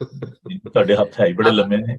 ਤੁਹਾਡੇ ਹੱਥ ਹੈ ਹੀ ਬੜੇ ਲੰਮੇ ਨੇ।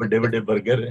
ਵੱਡੇ ਵੱਡੇ 버ਗਰ।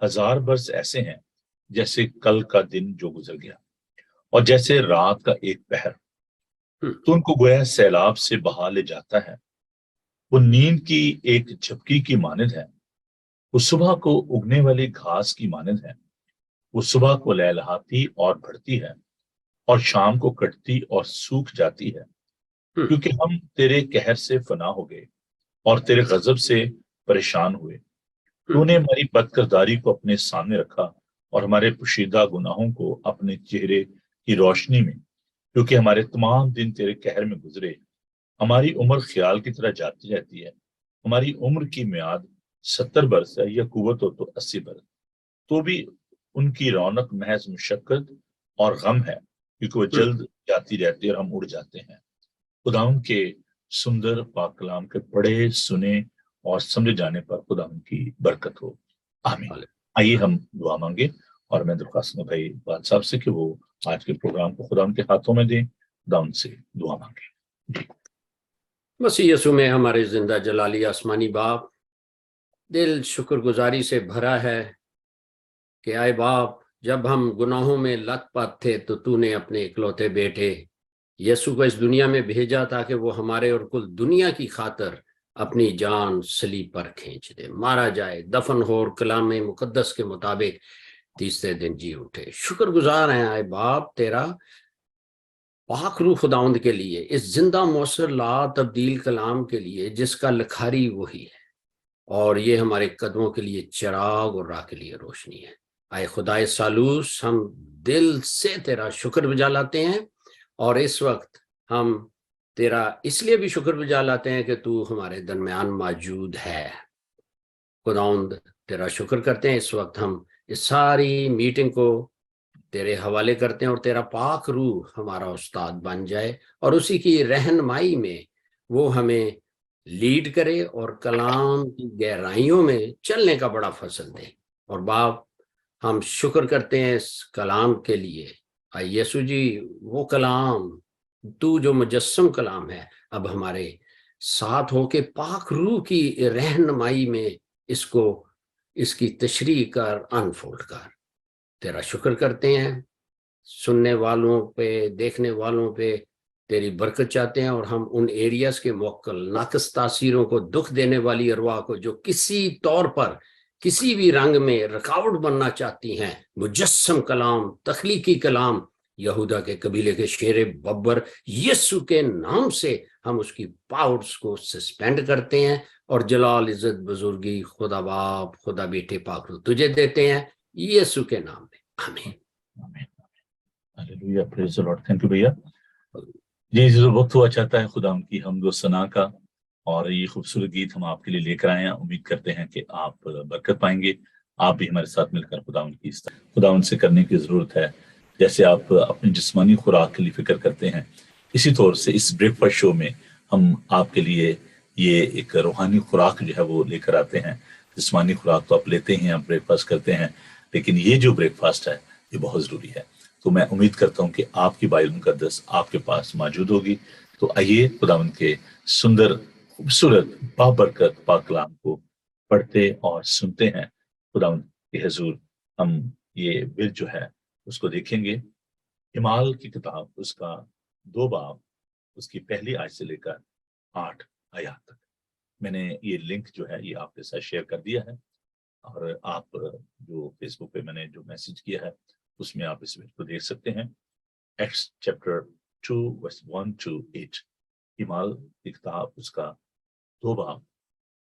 1000 برس ایسے ہیں جیسے کل کا دن جو گزر گیا، اور جیسے رات کا ایک پہر۔ تو ان کو گویا سیلاب سے بہا لے جاتا ہے، وہ نیند کی ایک جھپکی کی مانند ہے، وہ صبح کو اگنے والی گھاس کی مانند ہے، وہ صبح کو لہلہاتی اور بڑھتی ہے اور شام کو کٹتی اور سوکھ جاتی ہے، کیونکہ ہم تیرے قہر سے فنا ہو گئے اور تیرے غضب سے پریشان ہوئے۔ تو نے ہماری بد کرداری کو اپنے سامنے رکھا اور ہمارے پوشیدہ گناہوں کو اپنے چہرے کی روشنی میں، کیونکہ ہمارے تمام دن تیرے قہر میں گزرے۔ ہماری عمر خیال کی طرح جاتی رہتی ہے، ہماری عمر کی میعاد 70 برس ہے، یا قوت ہو تو 80 برس، تو بھی ان کی رونق محض مشقت اور غم ہے، کیونکہ وہ جلد جاتی رہتی ہے اور ہم اڑ جاتے ہیں۔ خداوند کے سندر پاک کلام کے پڑھے سنے اور سمجھے جانے پر خداوند کی برکت ہو، آمین۔ آئیے ہم دعا مانگے، اور میں درخواست کروں بھائی بات صاحب سے کہ وہ آج کے پروگرام کو خداوند کے ہاتھوں میں دیں، خداوند سے دعا مانگے۔ مسیح یسوع میں ہمارے زندہ جلالی آسمانی باپ، دل شکر گزاری سے بھرا ہے کہ آئے باپ، جب ہم گناہوں میں لت پت تھے تو تو نے اپنے اکلوتے بیٹے یسوع کو اس دنیا میں بھیجا تاکہ وہ ہمارے اور کل دنیا کی خاطر اپنی جان صلیب پر کھینچ دے، مارا جائے، دفن ہو اور کلام مقدس کے مطابق تیسرے دن جی اٹھے۔ شکر گزار ہیں آئے باپ تیرا پاک روح خداوند کے لیے، اس زندہ مؤثر لا تبدیل کلام کے لیے جس کا لکھاری وہی ہے، اور یہ ہمارے قدموں کے لیے چراغ اور راہ کے لیے روشنی ہے۔ آئے خدائے سالوس، ہم دل سے تیرا شکر بجا لاتے ہیں، اور اس وقت ہم تیرا اس لیے بھی شکر بجا لاتے ہیں کہ تو ہمارے درمیان موجود ہے۔ خداوند تیرا شکر کرتے ہیں، اس وقت ہم اس ساری میٹنگ کو تیرے حوالے کرتے ہیں، اور تیرا پاک روح ہمارا استاد بن جائے، اور اسی کی رہنمائی میں وہ ہمیں لیڈ کرے اور کلام کی گہرائیوں میں چلنے کا بڑا فضل دے۔ اور باپ، ہم شکر کرتے ہیں اس کلام کے لیے۔ اے یسوع جی، وہ کلام تو جو مجسم کلام ہے، اب ہمارے ساتھ ہو کے پاک روح کی رہنمائی میں اس کی تشریح کر، انفولڈ کر۔ تیرا شکر کرتے ہیں، سننے والوں پہ، دیکھنے والوں پہ تیری برکت چاہتے ہیں، اور ہم ان ایریاز کے موکل ناقص تاثیروں کو، دکھ دینے والی ارواح کو جو کسی طور پر کسی بھی رنگ میں رکاوٹ بننا چاہتی ہیں، مجسم کلام، تخلیقی کلام، یہودا کے قبیلے کے شیر ببر یسوع کے نام سے ہم اس کی پاورز کو سسپینڈ کرتے ہیں، اور جلال، عزت، بزرگی خدا باپ، خدا بیٹے پاک روح تجھے دیتے ہیں، یسوع کے نام میں، آمین۔ ہلیلویا، پریز دی لارڈ۔ تھینک یو بھیا۔ یہ وقت ہوا چاہتا ہے خدا کی حمد و ثنا کا، اور یہ خوبصورت گیت ہم آپ کے لیے لے کر آئے ہیں۔ امید کرتے ہیں کہ آپ برکت پائیں گے۔ آپ بھی ہمارے ساتھ مل کر خداوند سے کرنے کی ضرورت ہے، جیسے آپ اپنی جسمانی خوراک کے لیے فکر کرتے ہیں، اسی طور سے اس بریک فاسٹ شو میں ہم آپ کے لیے یہ ایک روحانی خوراک جو ہے وہ لے کر آتے ہیں۔ جسمانی خوراک تو آپ لیتے ہیں، آپ بریک فاسٹ کرتے ہیں، لیکن یہ جو بریک فاسٹ ہے یہ بہت ضروری ہے۔ تو میں امید کرتا ہوں کہ آپ کی بائبل مقدس آپ کے پاس موجود ہوگی۔ تو آئیے خداوند کے سندر، خوبصورت، بابرکت پاک کلام کو پڑھتے اور سنتے ہیں۔ خداوند کے حضور ہم یہ بل جو ہے اس کو دیکھیں گے۔ اعمال کی کتاب، اس کا 2 باب، اس کی پہلی آیت سے لے کر 8 آیات تک۔ میں نے یہ لنک جو ہے یہ آپ کے ساتھ شیئر کر دیا ہے، اور آپ جو فیس بک پہ میں نے جو میسج کیا ہے اس میں آپ اس کو دیکھ سکتے ہیں۔ ایکٹس چیپٹر 2 verse 1 to 8، اعمال کی کتاب، اس کا 2 باب،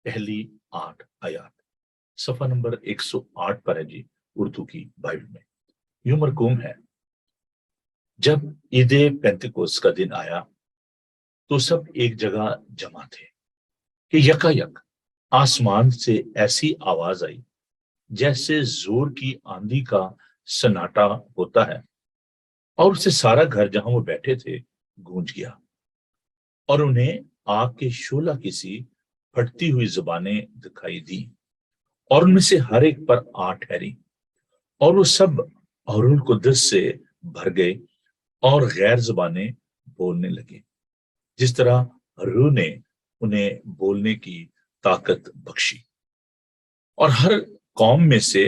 پہلی 8 آیات، صفحہ نمبر 108 پر ہے جی، اردو کی بائبل میں۔ یوں مرقوم ہے، جب عید پینتیکوست کا دن آیا تو سب ایک جگہ جمع تھے کہ یکایک آسمان سے ایسی آواز آئی جیسے زور کی آندھی کا سناٹا ہوتا ہے، اور اسے سارا گھر جہاں وہ بیٹھے تھے گونج گیا، اور انہیں آگ کے شعلہ کی سی پھٹتی ہوئی زبانیں دکھائی دی، اور ان میں سے ہر ایک پر آ ٹھہری، اور وہ سب اور القدس سے بھر گئے اور غیر زبانیں بولنے لگے، جس طرح روح نے انہیں بولنے کی طاقت بخشی۔ اور ہر قوم میں سے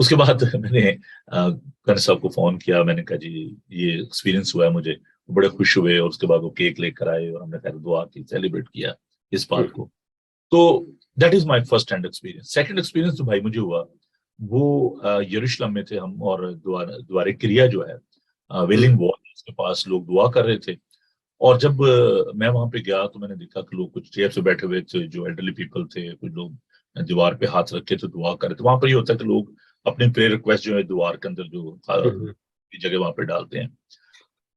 اس کے بعد میں نے کرن صاحب کو فون کیا, میں نے کہا جی یہ ایکسپیرینس ہوا ہے مجھے, بڑے خوش ہوئے, اور اس کے بعد وہ کیک لے کر آئے اور ہم نے خیر دعا کی, سیلیبریٹ کیا اس بات کو. تو that is my first hand experience. Second experience جو بھائی مجھے ہوا وہ یروشلم میں تھے ہم, اور دوارے کریا جو ہے ویلنگ وال اس کے پاس لوگ دعا کر رہے تھے, اور جب میں وہاں پہ گیا تو میں نے دیکھا کہ لوگ کچھ چیئر سے بیٹھے ہوئے تھے, جو ایلڈرلی پیپل تھے, کچھ لوگ دیوار پہ ہاتھ رکھ کے تو دعا کر رہے تھے. وہاں پر یہ ہوتا ہے کہ لوگ اپنے پریئر ریکویسٹ جو ہے دیوار کے اندر جو جگہ وہاں پہ ڈالتے ہیں.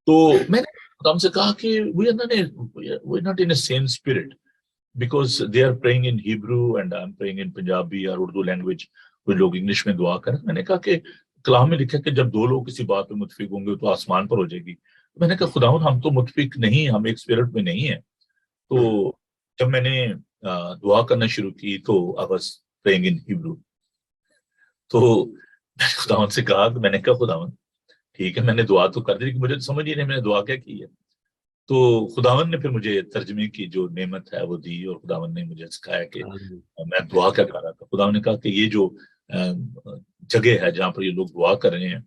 تو میں نے ہم سے کہا کہ we are not in a same spirit because they are praying in Hebrew and I'm praying in Punjabi اور اردو لینگویج, کچھ لوگ انگلش میں دعا کریں. میں نے کہا کہ کلام میں لکھا کہ جب دو لوگ کسی بات پہ متفق ہوں گے تو آسمان پر ہو جائے گی. میں نے کہا خداوند ہم تو متفق نہیں, ہم ایک اسپرٹ میں نہیں ہیں. تو جب میں نے دعا کرنا شروع کی تو I was praying in Hebrew. تو میں نے خداوند سے کہا کہ میں نے کہا خداوند ٹھیک ہے میں نے دعا تو کر دی, مجھے سمجھ ہی نہیں میں نے دعا کیا کی ہے. تو خداوند نے پھر مجھے ترجمے کی جو نعمت ہے وہ دی, اور خداوند نے مجھے سکھایا کہ میں دعا کیا کر رہا تھا. خداوند نے کہا کہ یہ جو جگہ ہے جہاں پر یہ لوگ دعا کر رہے ہیں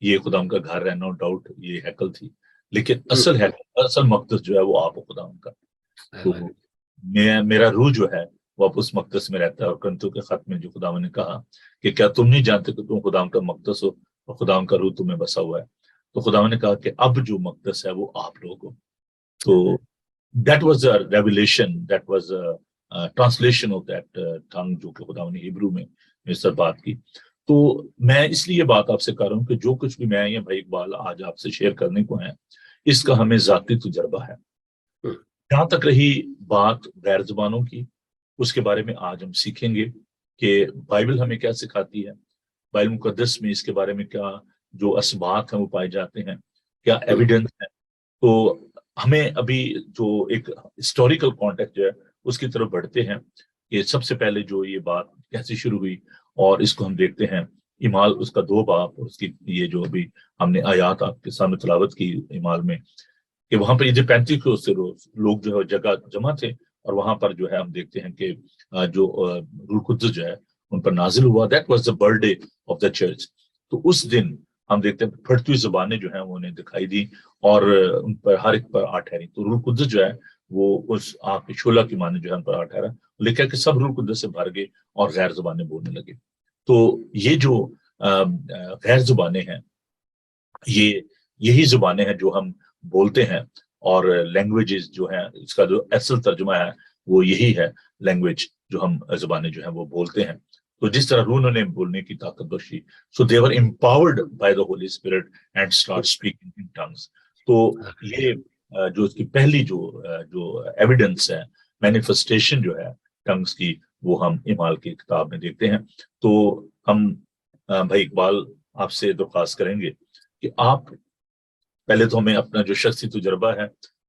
یہ خداوند کا گھر ہے, نو ڈاؤٹ یہ ہیکل تھی, لیکن اصل مقدس جو ہے وہ آپ خداوند کا. تو میرا روح جو ہے وہ اب اس مقدس میں رہتا ہے, اور کنتوں کے خط میں جو خداوند نے کہا کہ کیا تم نہیں جانتے کہ تم خداوند کا مقدس ہو اور خداوند کا روح تمہیں بسا ہوا ہے. تو خداوند نے کہا کہ اب جو مقدس ہے وہ آپ لوگ ہو. تو that was a revelation, that was a translation of that tongue جو کہ خداوند نے ہیبرو میں میرے ساتھ بات کی. تو میں اس لیے بات آپ سے کر رہا ہوں کہ جو کچھ بھی میں یا بھائی اقبال آج آپ سے شیئر کرنے کو ہے اس کا ہمیں ذاتی تجربہ ہے. جہاں تک رہی بات غیر زبانوں کی, اس کے بارے میں آج ہم سیکھیں گے کہ بائبل ہمیں کیا سکھاتی ہے, بائبل مقدس میں اس کے بارے میں کیا جو اسبات ہیں وہ پائے جاتے ہیں, کیا ایویڈنس ہے. تو ہمیں ابھی جو ایک ہسٹوریکل کانٹیکٹ جو ہے اس کی طرف بڑھتے ہیں کہ سب سے پہلے جو یہ بات کیسے شروع ہوئی, اور اس کو ہم دیکھتے ہیں ایمال اس کا 2 باب, اور اس کی یہ جو ابھی ہم نے آیات آپ کے سامنے تلاوت کی ایمال میں, کہ وہاں پر یہ جو 35 سے لوگ جو ہے جگہ جمع تھے, اور وہاں پر جو ہے ہم دیکھتے ہیں کہ جو روح القدس جو ہے ان پر نازل ہوا. That was the birth day of the church. تو اس دن ہم دیکھتے ہیں پھٹتی ہوئی زبانیں جو ہیں وہ انہیں دکھائی دی, اور ان پر ہر ایک پر آ ٹھہری. تو روح القدس جو ہے وہ اس آگ کی شعلہ کی مانند جو ہے ان پر آ ٹھہرا, لکھا کہ سب روح القدس سے بھر گئے اور غیر زبانیں بولنے لگے. تو یہ جو غیر زبانیں ہیں یہی زبانیں ہیں جو ہم بولتے ہیں, اور لینگویجز جو ہیں اس کا جو اصل ترجمہ ہے وہ یہی ہے لینگویج جو ہم زبانیں جو ہیں وہ بولتے ہیں. تو جس طرح روح نے بولنے کی طاقت بخشی, so they were empowered by the Holy Spirit and start speaking in tongues. تو یہ جو اس کی پہلی جو ایویڈنس ہے, مینیفیسٹیشن جو ہے ٹنگس کی, وہ ہم ایمال کی کتاب میں دیکھتے ہیں. تو ہم بھائی اقبال آپ سے درخواست کریں گے کہ آپ پہلے تو ہمیں اپنا جو شخصی تجربہ ہے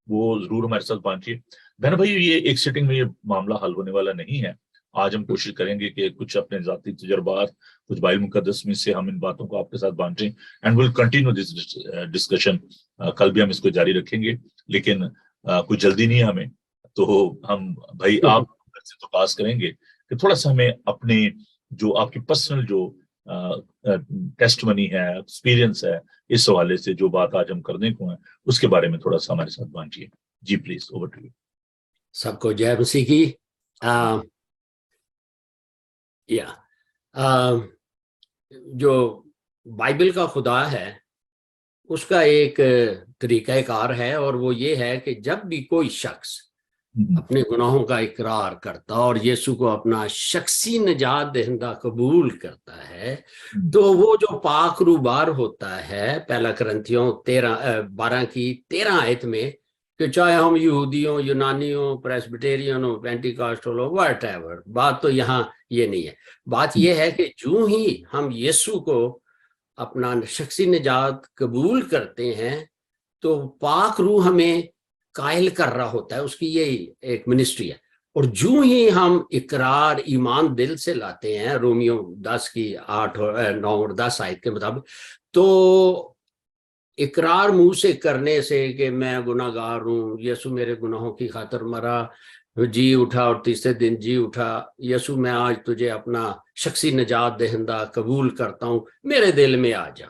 وہ ضرور ہمارے ساتھ بانٹیے. بہن بھائی یہ ایک سیٹنگ میں یہ معاملہ حل ہونے والا نہیں ہے. آج ہم کوشش کریں گے کہ کچھ اپنے ذاتی تجربات, کچھ بائبل مقدس میں سے ہم ان باتوں کو آپ کے ساتھ بانٹیں, and will continue this discussion. کل بھی ہم اس کو جاری رکھیں گے, لیکن کوئی جلدی نہیں ہے ہمیں. تو ہم بھائی آپ سے درخواست کریں گے کہ تھوڑا سا ہمیں اپنے جو آپ کی پرسنل جو ٹیسٹ منی ہے, ایکسپیرینس ہے, اس حوالے سے جو بات آج ہم کرنے کو ہیں اس کے بارے میں تھوڑا سا ہمارے ساتھ بانٹیے. جی پلیز, اوور ٹو یو. سب کو جے مسیح کی. جو بائبل کا خدا ہے اس کا ایک طریقہ کار ہے, اور وہ یہ ہے کہ جب بھی کوئی شخص اپنے گناہوں کا اقرار کرتا اور یسوع کو اپنا شخصی نجات دہندہ قبول کرتا ہے, تو وہ جو پاک روبار ہوتا ہے, پہلا کرنتھیوں 12 کی 13 آیت میں, کہ چاہے ہم یہودی ہوں, یونانی ہوں, پریسبیٹیرین ہوں, پینٹیکاسٹل ہوں, واٹ ایور, بات تو یہاں یہ نہیں ہے. بات یہ ہے کہ جو ہی ہم یسوع کو اپنا شخصی نجات قبول کرتے ہیں تو پاک روح ہمیں قائل کر رہا ہوتا ہے, اس کی یہی ایک منسٹری ہے. اور جو ہی ہم اقرار ایمان دل سے لاتے ہیں, رومیو 10 کی 8 9 اور 10 آیت کے مطابق, تو اقرار منہ سے کرنے سے کہ میں گناہ گار ہوں, یسوع میرے گناہوں کی خاطر مرا, جی اٹھا اور تیسرے دن جی اٹھا، یسوع میں آج تجھے اپنا شخصی نجات دہندہ قبول کرتا ہوں، میرے دل میں آ جا۔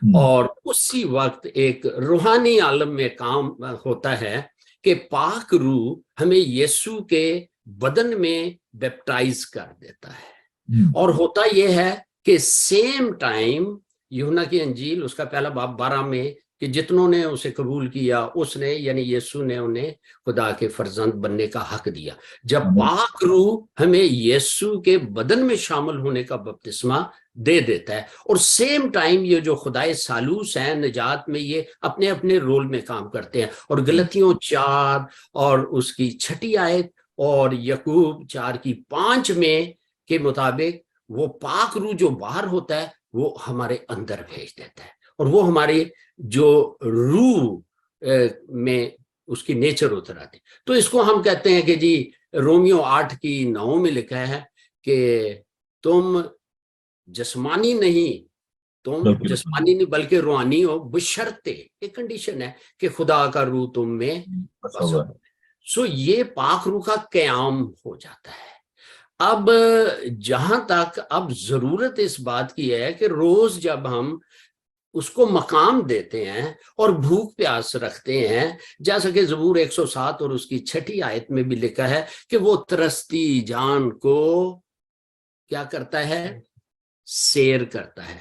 اور اسی وقت ایک روحانی عالم میں کام ہوتا ہے کہ پاک روح ہمیں یسوع کے بدن میں بیپٹائز کر دیتا ہے، اور ہوتا یہ ہے کہ سیم ٹائم یوحنا کی انجیل اس کا پہلا باب 12 میں کہ جتنوں نے اسے قبول کیا اس نے یعنی یسوع نے انہیں خدا کے فرزند بننے کا حق دیا۔ جب پاک روح ہمیں یسوع کے بدن میں شامل ہونے کا بپتسمہ دے دیتا ہے، اور سیم ٹائم یہ جو خدائے ثالوث ہیں نجات میں یہ اپنے اپنے رول میں کام کرتے ہیں، اور غلطیوں 4 اور اس کی 6 آیت اور یعقوب 4:5 میں کے مطابق وہ پاک روح جو باہر ہوتا ہے وہ ہمارے اندر بھیج دیتا ہے، اور وہ ہمارے جو روح میں اس کی نیچر اتر آتی۔ تو اس کو ہم کہتے ہیں کہ جی رومیو 8:9 میں لکھا ہے کہ تم جسمانی نہیں بلکہ روحانی ہو، بشرطے ایک کنڈیشن ہے کہ خدا کا روح تم میں بس ہو۔ سو یہ پاک روح کا قیام ہو جاتا ہے۔ اب جہاں تک اب ضرورت اس بات کی ہے کہ روز جب ہم اس کو مقام دیتے ہیں اور بھوک پیاس رکھتے ہیں، جیسا کہ زبور 107 اور اس کی 6 آیت میں بھی لکھا ہے کہ وہ ترستی جان کو کیا کرتا ہے؟ سیر کرتا ہے،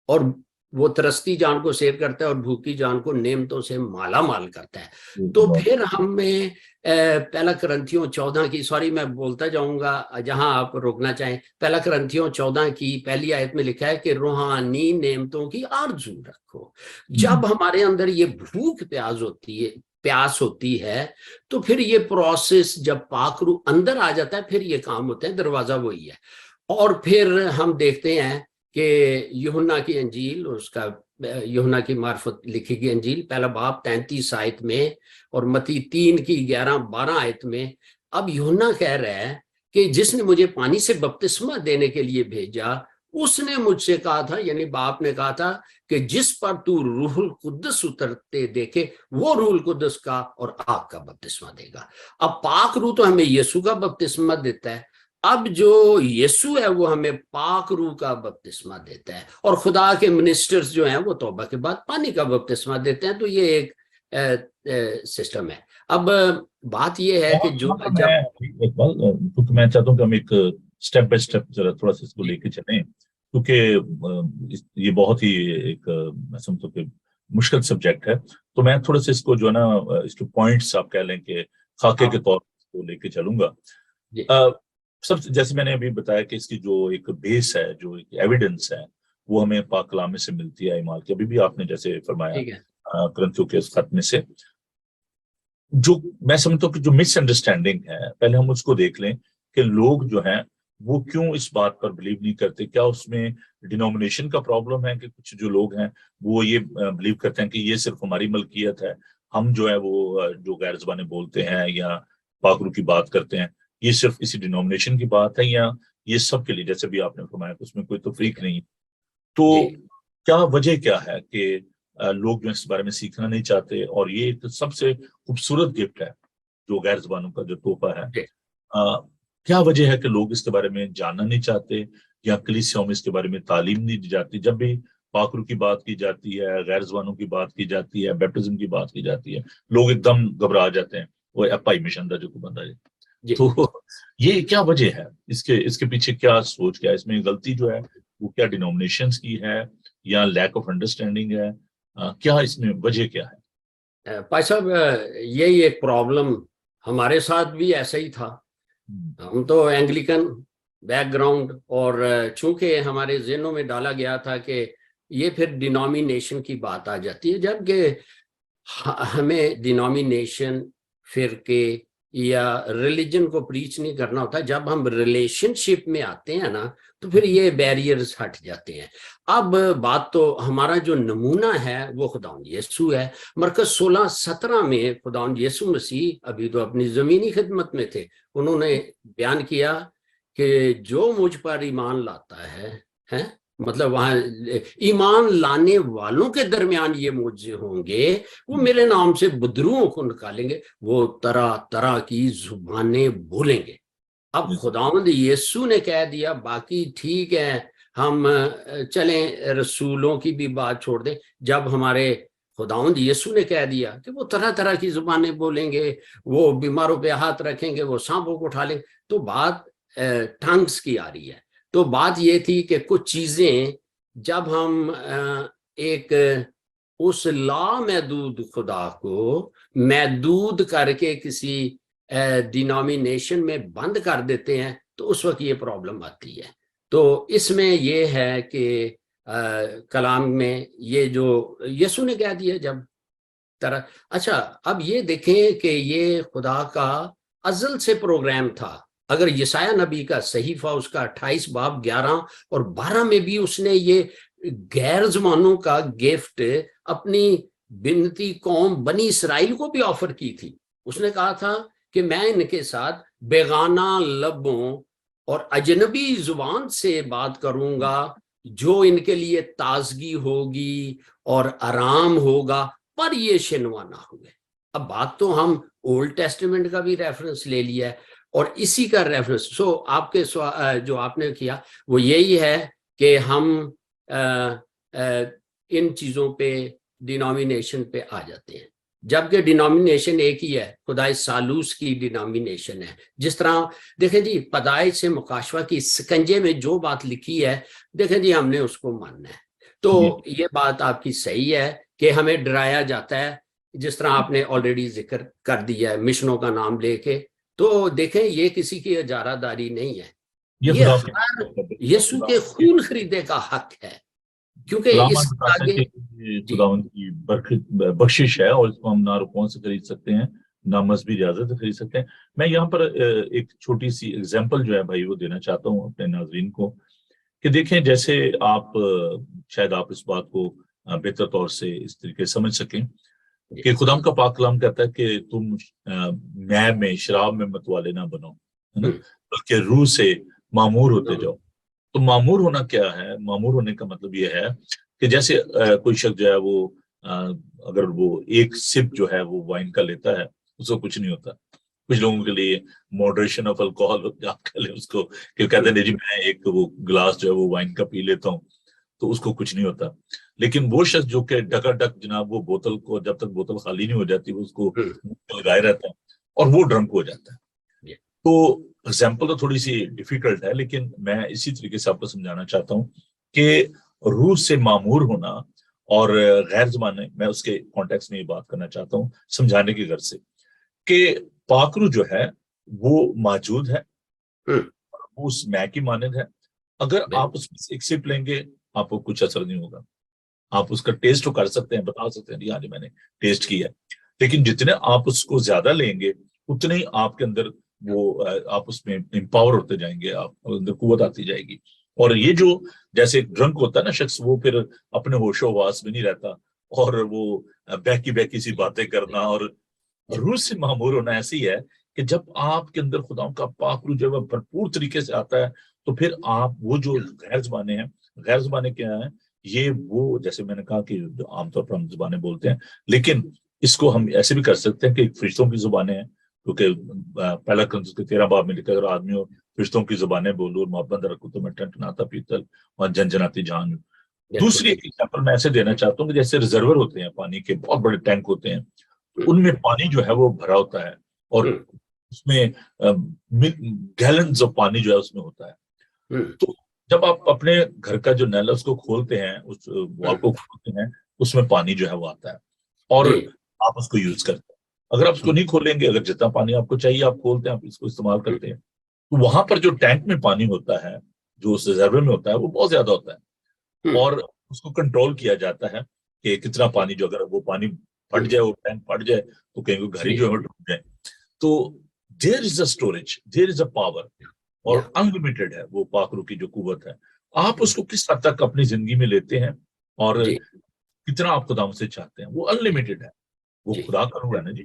اور وہ ترستی جان کو سیر کرتا ہے اور بھوکی جان کو نعمتوں سے مالا مال کرتا ہے۔ تو پھر ہمیں پہلا کرنتھیوں 14 کی میں بولتا جاؤں گا جہاں آپ روکنا چاہیں، پہلا کرنتھیوں 14 کی پہلی آیت میں لکھا ہے کہ روحانی نعمتوں کی آرزو رکھو۔ جب ہمارے اندر یہ بھوک پیاس ہوتی ہے تو پھر یہ پروسیس جب پاک روح اندر آ جاتا ہے پھر یہ کام ہوتا ہے، دروازہ وہی ہے۔ اور پھر ہم دیکھتے ہیں کہ یوحنا کی انجیل، اس کا یوحنا کی معرفت لکھی گئی انجیل پہلا باب 33 آیت میں اور متی 3 کی 11-12 آیت میں اب یوحنا کہہ رہا ہے کہ جس نے مجھے پانی سے بپتسمہ دینے کے لیے بھیجا اس نے مجھ سے کہا تھا، یعنی باپ نے کہا تھا کہ جس پر تو روح القدس اترتے دیکھے وہ روح القدس کا اور آگ کا بپتسمہ دے گا۔ اب پاک روح تو ہمیں یسوع کا بپتسمہ دیتا ہے، اب جو یسوع ہے وہ ہمیں پاک روح کا بپتسمہ دیتا ہے، اور خدا کے منسٹرز جو ہیں وہ توبہ کے بعد پانی کا بپتسمہ دیتے ہیں۔ تو یہ ایک سسٹم ہے۔ اب بات یہ ہے کہ جو کیونکہ میں چاہتا ہوں کہ ہم ایک سٹیپ بائی سٹیپ ذرا تھوڑا سا اس کو لے کے چلیں، کیونکہ یہ بہت ہی ایک میں سمجھتا ہوں کہ مشکل سبجیکٹ ہے، تو میں تھوڑا سا اس کو جو ہے نا اس کے پوائنٹس آپ کہہ لیں کہ خاکے کے طور پر لے کے چلوں گا۔ سب جیسے میں نے ابھی بتایا کہ اس کی جو ایک بیس ہے، جو ایک ایویڈنس ہے، وہ ہمیں پاک کلام سے ملتی ہے، ایمال کی ابھی بھی آپ نے جیسے فرمایا کرنتھیوں کے اس خط میں سے۔ جو میں سمجھتا ہوں کہ جو مس انڈرسٹینڈنگ ہے پہلے ہم اس کو دیکھ لیں کہ لوگ جو ہیں وہ کیوں اس بات پر بلیو نہیں کرتے۔ کیا اس میں ڈینومینیشن کا پرابلم ہے کہ کچھ جو لوگ ہیں وہ یہ بلیو کرتے ہیں کہ یہ صرف ہماری ملکیت ہے، ہم جو ہے وہ جو غیر زبانیں بولتے ہیں یا پاک روح کی بات کرتے ہیں یہ صرف اسی ڈینومینیشن کی بات ہے، یا یہ سب کے لیے جیسے بھی آپ نے فرمایا اس میں کوئی تفریق نہیں؟ تو کیا وجہ کیا ہے کہ لوگ جو اس بارے میں سیکھنا نہیں چاہتے؟ اور یہ ایک سب سے خوبصورت گفٹ ہے جو غیر زبانوں کا جو تحفہ ہے، کیا وجہ ہے کہ لوگ اس کے بارے میں جاننا نہیں چاہتے یا کلیسیاؤں میں اس کے بارے میں تعلیم نہیں دی جاتی؟ جب بھی پاک روح کی بات کی جاتی ہے، غیر زبانوں کی بات کی جاتی ہے، بیپٹزم کی بات کی جاتی ہے، لوگ ایک دم گھبرا جاتے ہیں، وہ اپائی مشن جو کو بندہ ہے۔ تو یہ کیا وجہ ہے؟ اس کے پیچھے کیا سوچ کیا ہے؟ اس میں غلطی جو ہے وہ کیا ڈینومینیشنز کی ہے یا لیک آف انڈرسٹینڈنگ ہے؟ کیا اس میں وجہ کیا ہے؟ بھائی صاحب یہی ایک پرابلم ہمارے ساتھ بھی ایسا ہی تھا۔ ہم تو اینگلیکن بیک گراؤنڈ، اور چونکہ ہمارے ذہنوں میں ڈالا گیا تھا کہ یہ پھر ڈینومینیشن کی بات آ جاتی ہے، جبکہ ہمیں ڈینومینیشن فرقے یا ریلیجن کو پریچ نہیں کرنا ہوتا۔ جب ہم ریلیشن شپ میں آتے ہیں نا تو پھر یہ بیریئرز ہٹ جاتے ہیں۔ اب بات تو ہمارا جو نمونہ ہے وہ خداوند یسوع ہے۔ مرکز 16:17 میں خداوند یسوع مسیح ابھی تو اپنی زمینی خدمت میں تھے، انہوں نے بیان کیا کہ جو مجھ پر ایمان لاتا ہے مطلب وہاں ایمان لانے والوں کے درمیان یہ معجزے ہوں گے، وہ میرے نام سے بدروؤں کو نکالیں گے، وہ طرح طرح کی زبانیں بولیں گے۔ اب خداوند یسوع نے کہہ دیا باقی ٹھیک ہے، ہم چلیں رسولوں کی بھی بات چھوڑ دیں، جب ہمارے خداوند یسوع نے کہہ دیا کہ وہ طرح طرح کی زبانیں بولیں گے، وہ بیماروں پہ ہاتھ رکھیں گے، وہ سانپوں کو اٹھا لیں گے، تو بات ٹنگس کی آ رہی ہے۔ تو بات یہ تھی کہ کچھ چیزیں جب ہم ایک اس لامحدود خدا کو محدود کر کے کسی ڈینامینیشن میں بند کر دیتے ہیں تو اس وقت یہ پرابلم آتی ہے۔ تو اس میں یہ ہے کہ کلام میں یہ جو یسوع نے کہہ دیا جب طرح، اچھا اب یہ دیکھیں کہ یہ خدا کا ازل سے پروگرام تھا۔ اگر یسایہ نبی کا صحیفہ اس کا 28 باب 11 اور 12 میں بھی اس نے یہ غیر زبانوں کا گفٹ اپنی بنتی قوم بنی اسرائیل کو بھی آفر کی تھی۔ اس نے کہا تھا کہ میں ان کے ساتھ بیگانہ لبوں اور اجنبی زبان سے بات کروں گا جو ان کے لیے تازگی ہوگی اور آرام ہوگا، پر یہ شنوا نہ ہوئے۔ اب بات تو ہم اولڈ ٹیسٹمنٹ کا بھی ریفرنس لے لیا ہے اور اسی کا ریفرنس آپ کے جو آپ نے کیا وہ یہی ہے کہ ہم ان چیزوں پہ ڈینامینیشن پہ آ جاتے ہیں، جبکہ ڈینامینیشن ایک ہی ہے، خدائے ثالوث کی ڈینامینیشن ہے۔ جس طرح دیکھیں جی پیدائش سے مکاشفہ کی سکنجے میں جو بات لکھی ہے، دیکھیں جی ہم نے اس کو ماننا ہے۔ تو یہ بات آپ کی صحیح ہے کہ ہمیں ڈرایا جاتا ہے، جس طرح آپ نے آلریڈی ذکر کر دیا ہے مشنوں کا نام لے کے۔ تو دیکھیں یہ کسی کی اجارہ داری نہیں ہے، یہ ہر یسوع کے خون خریدے کا حق ہے، کیونکہ اس آگے خداوند کی بخشش ہے اور اس کو ہم نہ روپوں سے خرید سکتے ہیں نہ مذہبی اجازت سے خرید سکتے ہیں۔ میں یہاں پر ایک چھوٹی سی اگزامپل جو ہے بھائی وہ دینا چاہتا ہوں اپنے ناظرین کو کہ دیکھیں جیسے آپ شاید آپ اس بات کو بہتر طور سے اس طریقے سمجھ سکیں کہ خدا کا پاک کلام کہتا ہے کہ تم میں شراب میں متوالے نہ بنو، ہے نا، بلکہ روح سے معمور ہوتے جاؤ۔ تو معمور ہونا کیا ہے؟ معمور ہونے کا مطلب یہ ہے کہ جیسے کوئی شخص جو ہے وہ اگر وہ ایک سپ جو ہے وہ وائن کا لیتا ہے اس کو کچھ نہیں ہوتا۔ کچھ لوگوں کے لیے ماڈریشن آف الکوہل آپ کہہ لیں اس کو، کہ کہتے ہیں جی میں ایک وہ گلاس جو ہے وہ وائن کا پی لیتا ہوں تو اس کو کچھ نہیں ہوتا۔ لیکن وہ شخص جو کہ ڈکا ڈک جناب وہ بوتل کو جب تک بوتل خالی نہیں ہو جاتی وہ اس کو لگائے رہتا ہے اور وہ ڈرنک ہو جاتا ہے۔ تو ایگزامپل تو تھوڑی سی ڈیفیکلٹ ہے لیکن میں اسی طریقے سے آپ کو سمجھانا چاہتا ہوں کہ روح سے معمور ہونا اور غیر زبانیں، میں اس کے کانٹیکس میں یہ بات کرنا چاہتا ہوں سمجھانے کی غرض سے کہ پاک روح جو ہے وہ موجود ہے، وہ اس میں کی مانند ہے۔ اگر آپ اس میں سے ایک سپ لیں گے آپ کو کچھ اثر نہیں ہوگا، آپ اس کا ٹیسٹ تو کر سکتے ہیں، بتا سکتے ہیں جی میں نے ٹیسٹ کیا ہے، لیکن جتنے آپ اس کو زیادہ لیں گے اتنے ہی آپ کے اندر وہ آپ اس میں امپاور ہوتے جائیں گے، آپ اندر قوت آتی جائے گی۔ اور یہ جو جیسے ڈرنک ہوتا ہے نا شخص، وہ پھر اپنے ہوش و حواس میں نہیں رہتا اور وہ بہکی سی باتیں کرنا، اور روح سے معمور ہونا ایسی ہے کہ جب آپ کے اندر خدا کا پاک روح جو ہے بھرپور طریقے سے آتا ہے تو پھر آپ وہ جو غیر زبانیں ہیں، غیر زبانیں کیا ہیں؟ یہ وہ جیسے میں نے کہا کہ عام طور پر ہم زبانیں بولتے ہیں، لیکن اس کو ہم ایسے بھی کر سکتے ہیں کہ فرشتوں کی زبانیں ہیں، کیونکہ پہلا کرنتھیوں کے 13 باب میں لکھا اگر آدمی اور فرشتوں کی زبانیں بولو اور محبت رکھو تو میں ٹنٹناتا پیتل اور جنجناتی جان۔ دوسری ایگزامپل میں ایسے دینا چاہتا ہوں کہ جیسے ریزرور ہوتے ہیں پانی کے، بہت بڑے ٹینک ہوتے ہیں، ان میں پانی جو ہے وہ بھرا ہوتا ہے اور اس میں گیلنز آف پانی جو ہے اس میں ہوتا ہے۔ تو جب آپ اپنے گھر کا جو نل ہے اس کو کھولتے ہیں، اس وال کو کھولتے ہیں، اس میں پانی جو ہے وہ آتا ہے اور آپ اس کو یوز کرتے ہیں۔ اگر آپ اس کو نہیں کھولیں گے، اگر جتنا پانی آپ کو چاہیے آپ کھولتے ہیں، آپ اس کو استعمال کرتے ہیں، تو وہاں پر جو ٹینک میں پانی ہوتا ہے، جو اس ریزرور میں ہوتا ہے، وہ بہت زیادہ ہوتا ہے اور اس کو کنٹرول کیا جاتا ہے کہ کتنا پانی، جو اگر وہ پانی پھٹ جائے، وہ ٹینک پھٹ جائے تو کہیں گھر ہی جو ہے ڈوب جائے۔ تو there is a storage, there is a power, اور انلمیٹڈ ہے وہ پاک روح کی جو قوت ہے۔ آپ اس کو کس حد تک اپنی زندگی میں لیتے ہیں اور کتنا آپ خدا سے چاہتے ہیں، وہ انلمیٹڈ ہے۔ وہ خدا کا روح ہے نا جی،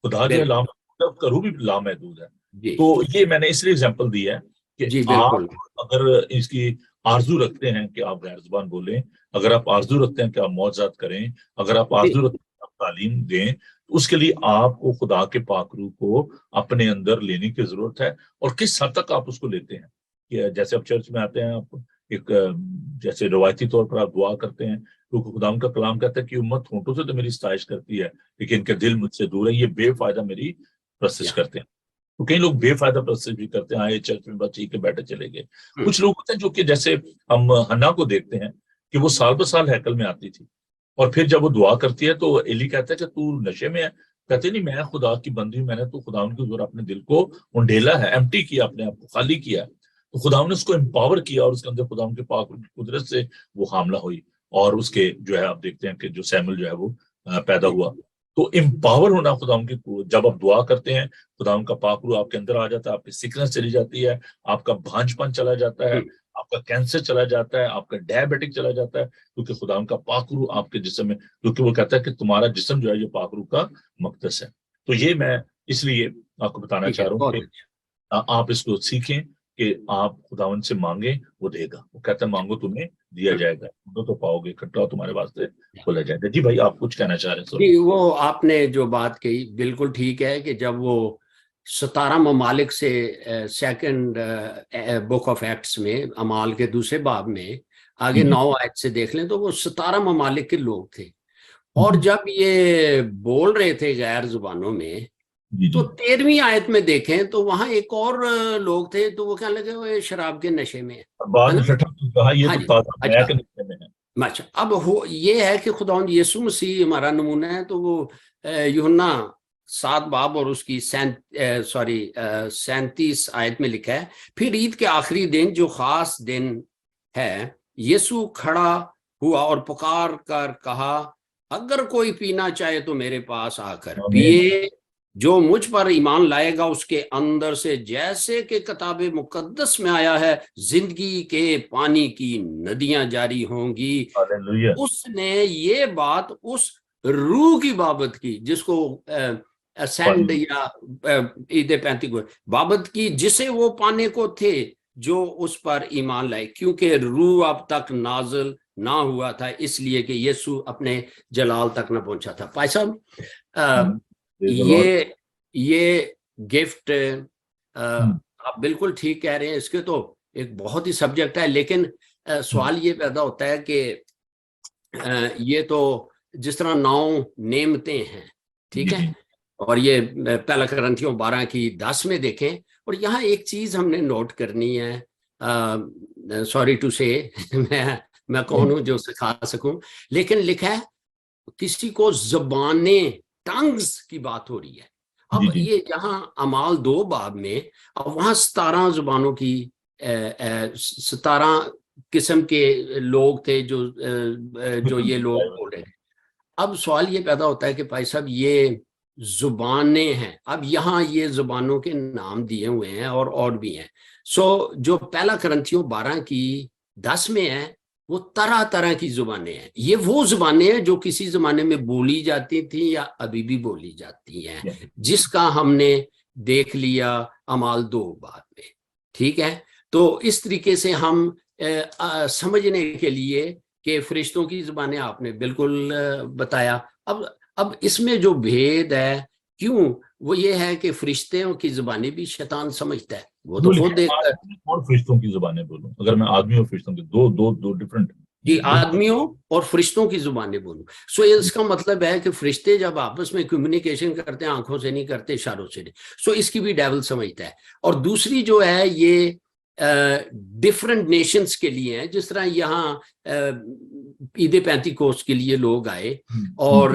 خدا جو ہے لامحدود ہے، اس کا روح بھی لامحدود ہے۔ تو یہ میں نے اس لیے ایگزامپل دی ہے کہ آپ اگر اس کی آرزو رکھتے ہیں کہ آپ غیر زبان بولیں، اگر آپ آرزو رکھتے ہیں کہ آپ معجزات کریں، اگر آپ آرزو رکھتے ہیں کہ آپ تعلیم دیں، تو اس کے لیے آپ کو خدا کے پاک روح کو اپنے اندر لینے کی ضرورت ہے۔ اور کس حد تک آپ اس کو لیتے ہیں، کہ جیسے آپ چرچ میں آتے ہیں، آپ ایک جیسے روایتی طور پر آپ دعا کرتے ہیں، کیونکہ خدا کا کلام کہتا ہے کہ امت ہونٹوں سے تو میری ستائش کرتی ہے لیکن ان کا دل مجھ سے دور ہے، یہ بے فائدہ میری پرستش کرتے ہیں۔ تو کئی لوگ بے فائدہ پرستش بھی کرتے ہیں، آئے چرچ میں بس ٹھیک ہے بیٹھے چلے گئے۔ کچھ لوگ ہوتے ہیں جو کہ جیسے ہم حنا کو دیکھتے ہیں کہ وہ سال بہ سال ہیکل میں آتی تھی، اور پھر جب وہ دعا کرتی ہے تو ایلی کہتا ہے کہ تو نشے میں ہے، کہتے نہیں میں خدا کی بندی ہوں، میں نے تو خدا ان کے حضور اپنے دل کو انڈیلا ہے، ایمٹی کیا، اپنے آپ کو خالی کیا ہے۔ تو خدا نے اس کو امپاور کیا اور اس کے اندر خدا ان کے پاک قدرت سے وہ حاملہ ہوئی، اور اس کے جو ہے آپ دیکھتے ہیں کہ جو سیمل جو ہے وہ پیدا ہوا۔ تو امپاور ہونا خدا ان کی، جب آپ دعا کرتے ہیں خدا ان کا پاک روح آپ کے اندر آ جاتا ہے، آپ کی سکنس چلی جاتی ہے، آپ کا بھانج پن چلا جاتا ہے، آپ کا کینسر چلا جاتا ہے، آپ کا ڈائبٹک چلا جاتا ہے، کیونکہ خدا ان کا پاک روح آپ کے جسم میں، کیونکہ وہ کہتا ہے کہ تمہارا جسم جو ہے یہ پاک روح کا مقدس ہے۔ تو یہ میں اس لیے آپ کو بتانا چاہ رہا ہوں کہ آپ اس کو سیکھیں کہ آپ خداوند سے مانگیں، وہ دے گا۔ وہ کہتا ہے مانگو تمہیں دیا جائے گا، مانگو تو پاؤ گے، کھٹا تمہارے واسطے کھولا جائے گا۔ جی بھائی آپ کچھ کہنا چاہ رہے ہیں؟ جی، وہ آپ نے جو بات کہی بالکل ٹھیک ہے کہ جب وہ 17 ممالک سے سیکنڈ بک آف ایکٹس میں، اعمال کے دوسرے باب میں آگے 9 آیت سے دیکھ لیں تو وہ 17 ممالک کے لوگ تھے، اور جب یہ بول رہے تھے غیر زبانوں میں تو 13ویں آیت میں دیکھیں تو وہاں ایک اور لوگ تھے، تو وہ کہنے لگے وہ شراب کے نشے میں ہے۔ ہاں جی، اچھا، اب یہ ہے کہ خداوند یسوع مسیح ہمارا نمونہ ہے، تو وہ یوحنا 7 باب اور اس کی 37 آیت میں لکھا ہے، پھر عید کے آخری دن جو خاص دن ہے، یسوع کھڑا ہوا اور پکار کر کہا اگر کوئی پینا چاہے تو میرے پاس آ کر پیے، جو مجھ پر ایمان لائے گا اس کے اندر سے جیسے کہ کتاب مقدس میں آیا ہے زندگی کے پانی کی ندیاں جاری ہوں گی۔ اس نے یہ بات اس روح کی بابت کی جس کو اسینڈ یا عید پینتیکوست بابت کی، جسے وہ پانے کو تھے جو اس پر ایمان لائے، کیونکہ روح اب تک نازل نہ ہوا تھا، اس لیے کہ یسوع اپنے جلال تک نہ پہنچا تھا۔ بھائی صاحب، یہ گفٹ آپ بالکل ٹھیک کہہ رہے ہیں، اس کے تو ایک بہت ہی سبجیکٹ ہے، لیکن سوال یہ پیدا ہوتا ہے کہ یہ تو جس طرح 9 نعمتیں ہیں، ٹھیک ہے، اور یہ پہلا کرنتھیوں 12 کی 10 میں دیکھیں، اور یہاں ایک چیز ہم نے نوٹ کرنی ہے، سوری ٹو سے میں کون ہوں جو سکھا سکوں، لیکن لکھا ہے کسی کو زبانیں، ٹنگز کی بات ہو رہی ہے۔ اب یہ جہاں اعمال 2 باب میں، اب وہاں 17 زبانوں کی 17 قسم کے لوگ تھے جو یہ لوگ بول رہے تھے۔ اب سوال یہ پیدا ہوتا ہے کہ بھائی صاحب یہ زبانیں ہیں، اب یہاں یہ زبانوں کے نام دیے ہوئے ہیں اور بھی ہیں، جو پہلا کرنتھیوں 12 کی 10 میں ہے وہ طرح طرح کی زبانیں ہیں، یہ وہ زبانیں ہیں جو کسی زمانے میں بولی جاتی تھیں یا ابھی بھی بولی جاتی ہیں، جس کا ہم نے دیکھ لیا اعمال 2 باب میں، ٹھیک ہے۔ تو اس طریقے سے ہم سمجھنے کے لیے کہ فرشتوں کی زبانیں آپ نے بالکل بتایا۔ اب اس میں جو بھید ہے، کیوں، وہ یہ ہے کہ فرشتوں کی زبانیں بھی شیطان سمجھتا ہے، وہ تو خود دیکھتا ہے۔ اور فرشتوں کی زبانیں بولوں، اگر میں آدمی اور فرشتوں کی دو ڈفرنٹ، جی، آدمیوں اور فرشتوں کی زبانیں بولوں، اس کا مطلب ہے کہ فرشتے جب آپس میں کمیونیکیشن کرتے ہیں آنکھوں سے نہیں کرتے، اشاروں سے نہیں، اس کی بھی ڈیول سمجھتا ہے۔ اور دوسری جو ہے یہ ڈفرنٹ نیشنز کے لیے ہیں، جس طرح یہاں عید پینتیکوست کے لیے لوگ آئے، اور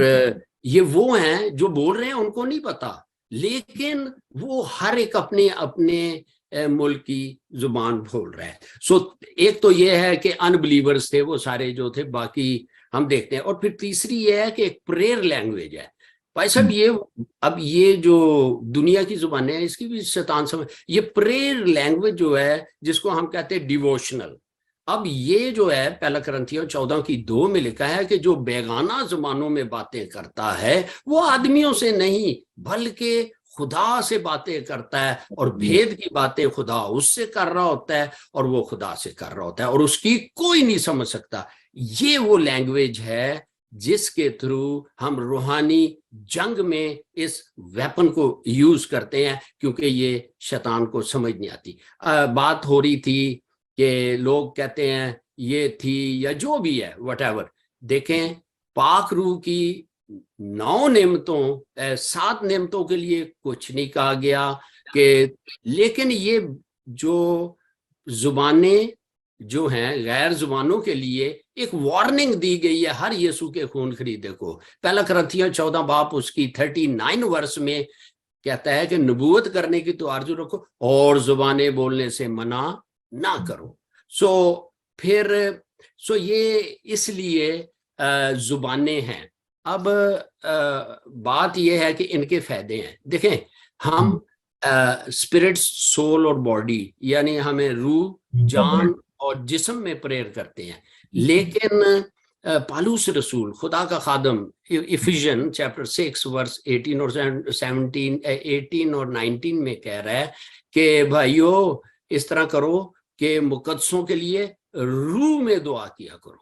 یہ وہ ہیں جو بول رہے ہیں، ان کو نہیں پتا، لیکن وہ ہر ایک اپنے اپنے ملک کی زبان بول رہا ہے۔ ایک تو یہ ہے کہ ان بلیورز تھے وہ سارے جو تھے، باقی ہم دیکھتے ہیں۔ اور پھر تیسری یہ ہے کہ ایک پریئر لینگویج ہے۔ بھائی صاحب، اب یہ جو دنیا کی زبانیں ہیں اس کی بھی شیطان سمجھ، یہ پریئر لینگویج جو ہے جس کو ہم کہتے ہیں ڈیووشنل، اب یہ جو ہے پہلا کرنتھیوں 14 کی 2 میں لکھا ہے کہ جو بیگانہ زبانوں میں باتیں کرتا ہے وہ آدمیوں سے نہیں بلکہ خدا سے باتیں کرتا ہے اور بھید کی باتیں خدا اس سے کر رہا ہوتا ہے اور وہ خدا سے کر رہا ہوتا ہے اور اس کی کوئی نہیں سمجھ سکتا. یہ وہ لینگویج ہے جس کے تھرو ہم روحانی جنگ میں اس ویپن کو یوز کرتے ہیں, کیونکہ یہ شیطان کو سمجھ نہیں آتی. بات ہو رہی تھی کہ لوگ کہتے ہیں یہ تھی یا جو بھی ہے وٹ ایور. دیکھیں پاک روح کی 9 نعمتوں 7 نعمتوں کے لیے کچھ نہیں کہا گیا کہ, لیکن یہ جو زبانیں جو ہیں غیر زبانوں کے لیے ایک وارننگ دی گئی ہے ہر یسوع کے خون خریدے کو. پہلا کرنتھیوں 14 باب اس کی 39 ورس میں کہتا ہے کہ نبوت کرنے کی تو آرزو رکھو اور زبانیں بولنے سے منع نہ کرو. سو یہ اس لیے زبانیں ہیں. اب بات یہ ہے کہ ان کے فائدے ہیں. دیکھیں ہم اسپرٹ سول اور باڈی یعنی ہمیں روح جان اور جسم میں پریئر کرتے ہیں, لیکن پالوس رسول خدا کا خادم ایفیژن چیپٹر 6 ورس 18 اور 18 اور 19 میں کہہ رہا ہے کہ بھائیو اس طرح کرو کہ مقدسوں کے لیے روح میں دعا کیا کرو.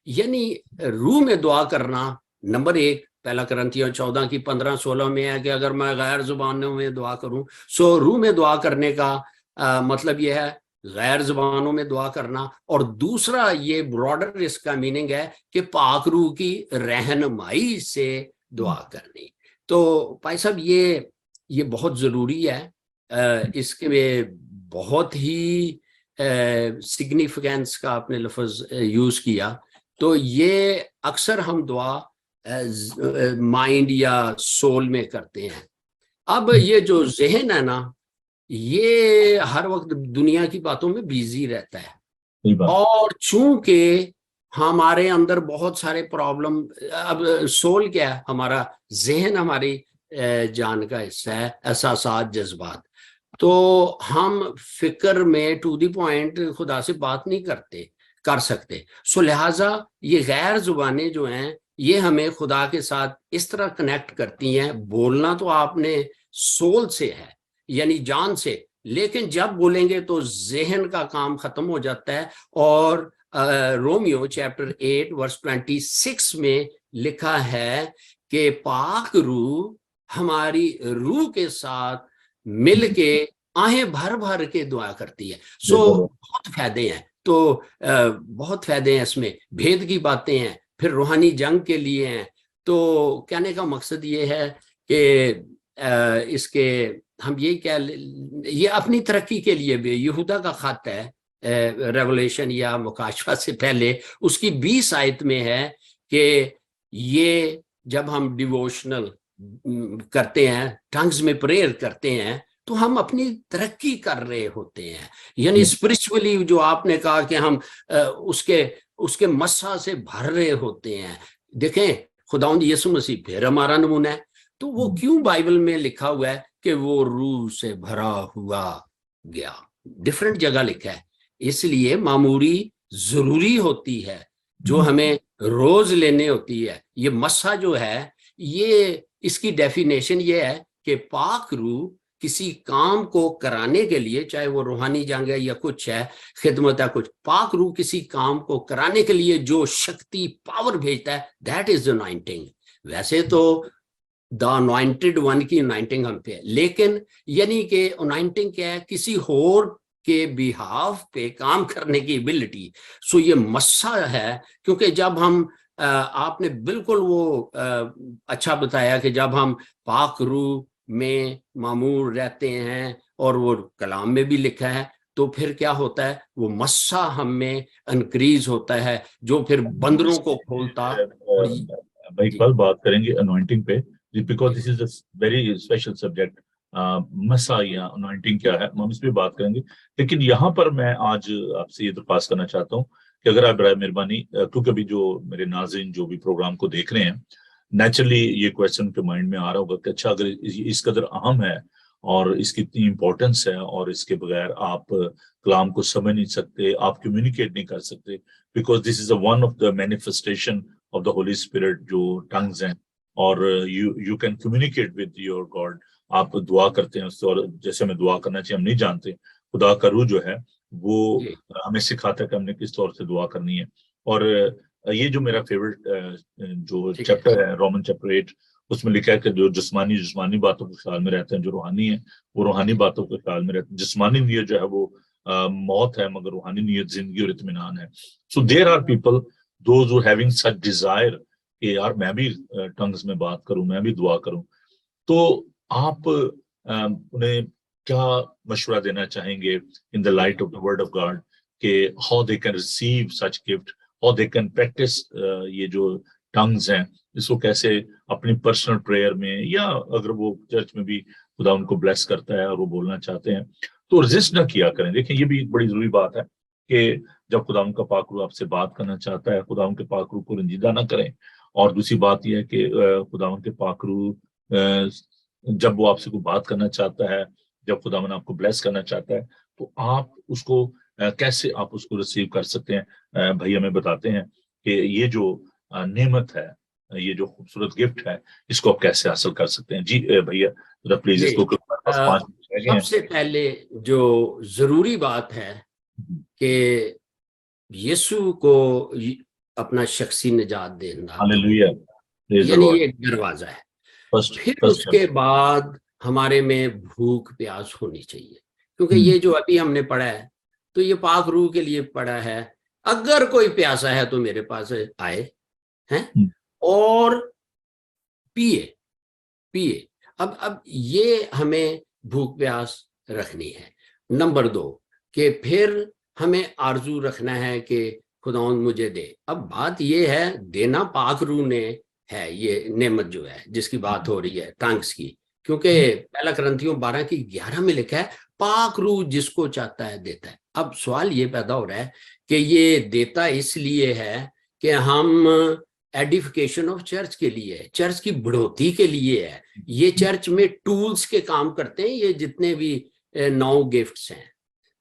یعنی روح میں دعا کرنا نمبر 1 پہلا کرنتھیوں 14 کی 15-16 میں ہے کہ اگر میں غیر زبانوں میں دعا کروں. سو روح میں دعا کرنے کا مطلب یہ ہے غیر زبانوں میں دعا کرنا. اور دوسرا یہ براڈر اس کا میننگ ہے کہ پاک روح کی رہنمائی سے دعا کرنی. تو بھائی صاحب یہ بہت ضروری ہے. اس کے بہت ہی سگنیفیکینس کا آپ نے لفظ یوز کیا. تو یہ اکثر ہم دعا مائنڈ یا سول میں کرتے ہیں. اب یہ جو ذہن ہے نا یہ ہر وقت دنیا کی باتوں میں بیزی رہتا ہے, اور چونکہ ہمارے اندر بہت سارے پرابلم. اب سول کیا ہے؟ ہمارا ذہن ہماری جان کا حصہ ہے, احساسات جذبات. تو ہم فکر میں ٹو دی پوائنٹ خدا سے بات نہیں کر سکتے. سو لہٰذا یہ غیر زبانیں جو ہیں یہ ہمیں خدا کے ساتھ اس طرح کنیکٹ کرتی ہیں. بولنا تو آپ نے سول سے ہے یعنی جان سے, لیکن جب بولیں گے تو ذہن کا کام ختم ہو جاتا ہے. اور رومیو چیپٹر 8 ورس 26 میں لکھا ہے کہ پاک روح ہماری روح کے ساتھ مل کے آہیں بھر بھر کے دعا کرتی ہے. سو بہت فائدے ہیں. تو بہت فائدے ہیں اس میں. بھید کی باتیں ہیں, پھر روحانی جنگ کے لیے ہیں. تو کہنے کا مقصد یہ ہے کہ اس کے ہم یہ اپنی ترقی کے لیے بھی. یہودا کا خط ہے ریولیشن یا مکاشفہ سے پہلے, اس کی 20 آیت میں ہے کہ یہ جب ہم ڈیووشنل کرتے ہیں, ٹنگز میں پریئر کرتے ہیں, تو ہم اپنی ترقی کر رہے ہوتے ہیں. یعنی اسپرچولی جو آپ نے کہا کہ ہم اس کے مسا سے بھر رہے ہوتے ہیں. دیکھیں خداوند یسوع مسیح پھر ہمارا نمونہ ہے. تو وہ کیوں بائبل میں لکھا ہوا ہے کہ وہ روح سے بھرا ہوا گیا؟ ڈفرنٹ جگہ لکھا ہے. اس لیے معموری ضروری ہوتی ہے جو ہمیں روز لینے ہوتی ہے. یہ مسا جو ہے یہ اس کی ڈیفینیشن یہ ہے کہ پاک روح کسی کام کو کرانے کے لیے, چاہے وہ روحانی جنگ ہے یا کچھ ہے, خدمت ہے کچھ, پاک روح کسی کام کو کرانے کے لیے جو شکتی پاور بھیجتا ہے, دیٹ از انوائنٹنگ. ویسے تو دا انوائنٹڈ ون کی انوائنٹنگ ہم پہ ہے, لیکن یعنی کہ انوائنٹنگ کیا ہے؟ کسی اور کے بیہاف پہ کام کرنے کی ایبلٹی. سو یہ مسا ہے, کیونکہ جب ہم آپ نے بالکل وہ اچھا بتایا کہ جب ہم پاک روح میں معمور رہتے ہیں, اور وہ کلام میں بھی لکھا ہے, تو پھر کیا ہوتا ہے؟ وہ مسا ہم میں انکریز ہوتا ہے جو پھر بندروں کو کھولتا. بھائی کل بات کریں گے انوائنٹنگ پہ, because this is a very special subject. مسا یا انوائنٹنگ کیا ہے ہم اس پہ بات کریں گے. لیکن یہاں پر میں آج آپ سے یہ درخواست کرنا چاہتا ہوں کہ اگر آپ برائے مہربانی, کیونکہ ابھی جو میرے ناظرین جو بھی پروگرام کو دیکھ رہے ہیں, نیچرلی یہ کویسچن کے مائنڈ میں آ رہا ہوگا کہ اچھا اگر اس قدر اہم ہے اور اس کی اتنی امپورٹنس ہے اور اس کے بغیر آپ کلام کو سمجھ نہیں سکتے, آپ کمیونیکیٹ نہیں کر سکتے, because this is one of the manifestation of the Holy Spirit جو ٹنگز ہیں, اور you can communicate with your God آپ دعا کرتے ہیں اس سے، اور جیسے ہمیں دعا کرنا چاہیے ہم نہیں جانتے. خدا کا روح جو ہے وہ ہمیں سکھاتا ہے کہ ہم نے کس طور سے دعا کرنی ہے. اور یہ جو میرا فیوریٹ جو چیپٹر ہے رومن چیپٹر 8، اس میں لکھا ہے کہ جو جسمانی باتوں کے خیال میں رہتے ہیں، جو روحانی ہے وہ روحانی باتوں کے خیال میں رہتے ہیں. جسمانی نیت جو ہے وہ موت ہے، مگر روحانی نیت زندگی اور اطمینان ہے. So there are people those who having such desire کہ یار میں بھی ٹنگز میں بات کروں، میں بھی دعا کروں. تو آپ انہیں کیا مشورہ دینا چاہیں گے in the light of the word of God کہ how they can receive such gift, how they can practice یہ جو ٹنگز ہیں اس کو کیسے اپنی پرسنل پریئر میں، یا اگر وہ چرچ میں بھی خدا ان کو بلیس کرتا ہے اور وہ بولنا چاہتے ہیں تو رزسٹ نہ کیا کریں. دیکھیں یہ بھی ایک بڑی ضروری بات ہے کہ جب خدا ان کا پاک روح آپ سے بات کرنا چاہتا ہے، خدا ان کے پاک روح کو رنجیدہ نہ کریں. اور دوسری بات یہ ہے کہ خدا ان کے پاک روح جب وہ آپ سے کوئی بات کرنا چاہتا ہے، جب خدا آپ کو بلیس کرنا چاہتا ہے تو آپ اس کو کیسے آپ اس کو ریسیو کر سکتے ہیں. بھائی ہمیں بتاتے ہیں کہ یہ جو نعمت ہے، یہ جو خوبصورت گفٹ ہے، اس کو آپ کیسے حاصل کر سکتے ہیں. جی بھیا پلیز اس کو 5 منٹ رہ گئے ہیں. سب سے پہلے جو ضروری بات ہے کہ یسوع کو اپنا شخصی نجات دینا، ہاللیلویا، یعنی یہ ایک دروازہ ہے. پھر اس کے بعد ہمارے میں بھوک پیاس ہونی چاہیے، کیونکہ یہ جو ابھی ہم نے پڑھا ہے تو یہ پاک روح کے لیے پڑھا ہے. اگر کوئی پیاسا ہے تو میرے پاس آئے ہیں اور پیے. اب یہ ہمیں بھوک پیاس رکھنی ہے. نمبر 2 کہ پھر ہمیں آرزو رکھنا ہے کہ خداوند مجھے دے. اب بات یہ ہے دینا پاک روح نے ہے، یہ نعمت جو ہے جس کی بات ہو رہی ہے ٹانگس کی، کیونکہ پہلا کرنتھیوں 12:11 میں لکھا ہے پاک روح جس کو چاہتا ہے دیتا ہے. اب سوال یہ پیدا ہو رہا ہے کہ یہ دیتا اس لیے ہے کہ ہم ایڈیفیکیشن آف چرچ کے لیے، چرچ کی بڑھوتی کے لیے ہے. یہ چرچ میں ٹولز کے کام کرتے ہیں یہ جتنے بھی 9 گفٹس ہیں.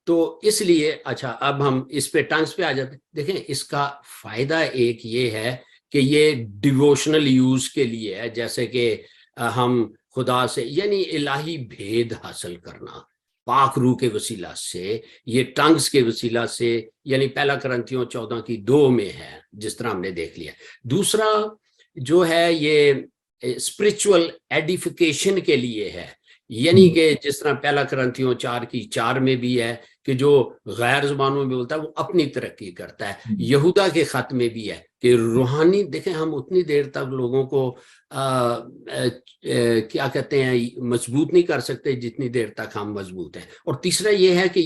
تو اس لیے اچھا اب ہم اس پہ ٹنگس پہ آ جاتے ہیں. دیکھیں اس کا فائدہ ایک یہ ہے کہ یہ ڈیووشنل یوز کے لیے ہے، جیسے کہ ہم خدا سے یعنی الہی بھید حاصل کرنا پاک روح کے وسیلہ سے، یہ ٹنگس کے وسیلہ سے، یعنی پہلا کرنتھیوں 14:2 میں ہے جس طرح ہم نے دیکھ لیا. دوسرا جو ہے یہ اسپرچول ایڈیفیکیشن کے لیے ہے، یعنی کہ جس طرح پہلا کرنتھیوں 4:4 میں بھی ہے کہ جو غیر زبانوں میں بولتا ہے وہ اپنی ترقی کرتا ہے. یہودا کے خط میں بھی ہے کہ روحانی، دیکھیں ہم اتنی دیر تک لوگوں کو کیا کہتے ہیں مضبوط نہیں کر سکتے جتنی دیر تک ہم مضبوط ہیں. اور تیسرا یہ ہے کہ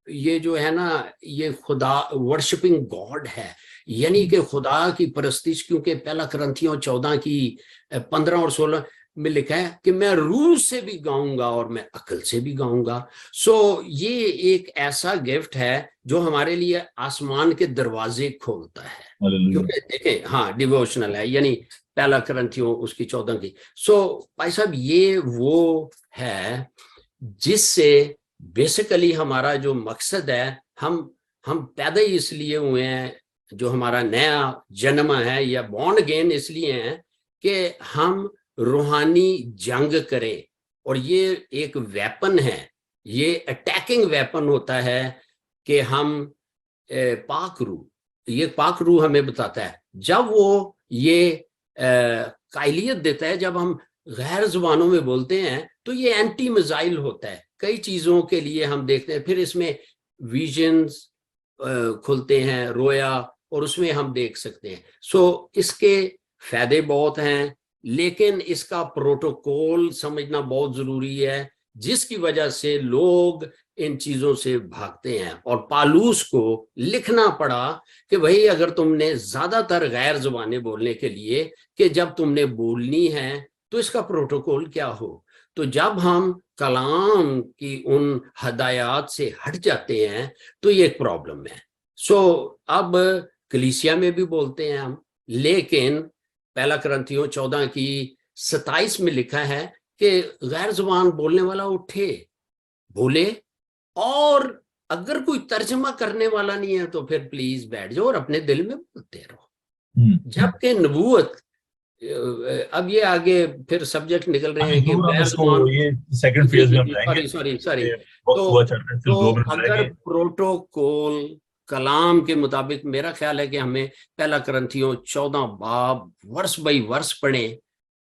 یہ جو ہے نا یہ خدا ورشپنگ گاڈ ہے، یعنی کہ خدا کی پرستش، کیونکہ پہلا کرنتھیوں 14:15 اور 16 میں لکھا ہے کہ میں روح سے بھی گاؤں گا اور میں عقل سے بھی گاؤں گا. سو یہ ایک ایسا گفٹ ہے جو ہمارے لیے آسمان کے دروازے کھولتا ہے، کیونکہ دیکھیں ہاں ڈیووشنل ہے، یعنی پہلا کرنتھیوں اس کی 14 کی. سو بھائی صاحب یہ وہ ہے جس سے بیسیکلی ہمارا جو مقصد ہے، ہم پیدا ہی اس لیے ہوئے ہیں، جو ہمارا نیا جنم ہے یا بورن اگین اس لیے ہیں کہ ہم روحانی جنگ کریں. اور یہ ایک ویپن ہے، یہ اٹیکنگ ویپن ہوتا ہے کہ ہم پاک روح ہمیں بتاتا ہے جب وہ یہ قائلیت دیتا ہے، جب ہم غیر زبانوں میں بولتے ہیں تو یہ اینٹی میزائل ہوتا ہے کئی چیزوں کے لیے. ہم دیکھتے ہیں پھر اس میں ویژنز کھلتے ہیں، رویا، اور اس میں ہم دیکھ سکتے ہیں. سو اس کے فائدے بہت ہیں، لیکن اس کا پروٹوکول سمجھنا بہت ضروری ہے، جس کی وجہ سے لوگ ان چیزوں سے بھاگتے ہیں. اور پالوس کو لکھنا پڑا کہ بھئی اگر تم نے زیادہ تر غیر زبانیں بولنے کے لیے کہ جب تم نے بولنی ہے تو اس کا پروٹوکول کیا ہو. تو جب ہم کلام کی ان ہدایات سے ہٹ جاتے ہیں تو یہ ایک پرابلم ہے. سو اب کلیسیا میں بھی بولتے ہیں ہم، لیکن پہلا کرنتھیوں 14:27 میں لکھا ہے کہ غیر زبان بولنے والا اٹھے بولے، اور اگر کوئی ترجمہ کرنے والا نہیں ہے تو پھر پلیز بیٹھ جاؤ اور اپنے دل میں بولتے رہو. جبکہ نبوت اب یہ آگے پھر سبجیکٹ نکل رہے ہیں کہ ضرور ہم غیر اس کو زبان، یہ سیکنڈ فیز میں ہم جائیں گے، سوری وقت تو ہوا چاہتا ہے صرف 2 منٹ رہ اگر گئے۔ پروٹوکول کلام کے مطابق میرا خیال ہے کہ ہمیں پہلا کرنتھیوں 14 باب ورس بائی ورس پڑھیں